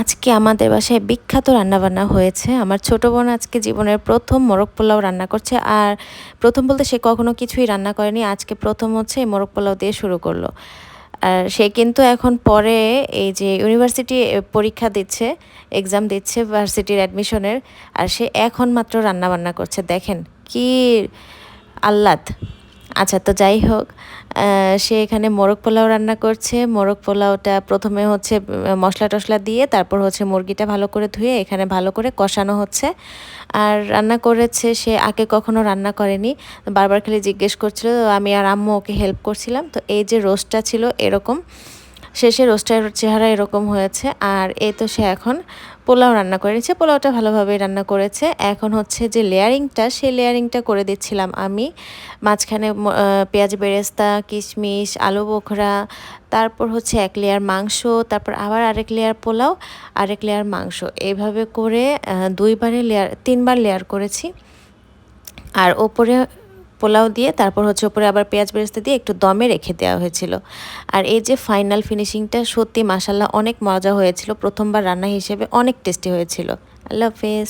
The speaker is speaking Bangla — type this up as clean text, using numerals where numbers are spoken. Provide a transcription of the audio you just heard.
আজকে আমাদের বাসায় বিখ্যাত রান্নাবান্না হয়েছে। আমার ছোট বোন আজকে জীবনের ১ম মোরগ পোলাও রান্না করছে। আর ১ম বলতে সে কখনো কিছুই রান্না করেনি। আজকে ১ম হচ্ছে এই মোরগ পোলাও দিয়ে শুরু করলো। আর সে কিন্তু এখন পরে এই যে ইউনিভার্সিটি পরীক্ষা দিচ্ছে, এক্সাম দিচ্ছে ভার্সিটির অ্যাডমিশনের। আর সে এখন মাত্র রান্নাবান্না করছে। দেখেন কি আহ্লাদ! আচ্ছা তো যাই হোক, সে এখানে মোরগ পোলাও রান্না করছে। মোরগ পোলাওটা ১ম এ হচ্ছে মসলা-টসলা দিয়ে তারপর হচ্ছে মুরগিটা ভালো করে ধুয়ে এখানে ভালো করে কষানো হচ্ছে। আর রান্না করেছে সে আগে কখনো রান্না করেনি। বারবার খালি জিজ্ঞেস করছিল। আমি আর আম্মু ওকে হেল্প করছিলাম। তো এই যে রোস্টটা ছিল এরকম, শেষে রোস্টের চেহারা এরকম হয়েছে। আর এই তো সে এখন পোলাও রান্না করে নিচ্ছে। পোলাওটা ভালোভাবেই রান্না করেছে। এখন হচ্ছে যে লেয়ারিংটা, সেই লেয়ারিংটা করে দিচ্ছিলাম আমি। মাঝখানে পেঁয়াজ বেরেস্তা, কিশমিশ, আলু বোখরা, তারপর হচ্ছে ১ লেয়ার মাংস, তারপর আবার আরেক লেয়ার পোলাও, আরেক লেয়ার মাংস। এভাবে করে ২ বারে লেয়ার ৩ বার লেয়ার করেছি। আর ওপরে পোলাও দিয়ে তারপর হচ্ছে ওপরে আবার পেঁয়াজ বেরেস্তা দিয়ে একটু দমে রেখে দেওয়া হয়েছিল। আর এই যে ফাইনাল ফিনিশিংটা সত্যি মাশাআল্লাহ অনেক মজা হয়েছিল। ১ম বার রান্না হিসেবে অনেক টেস্টি হয়েছিল। আল্লাহ হাফেজ।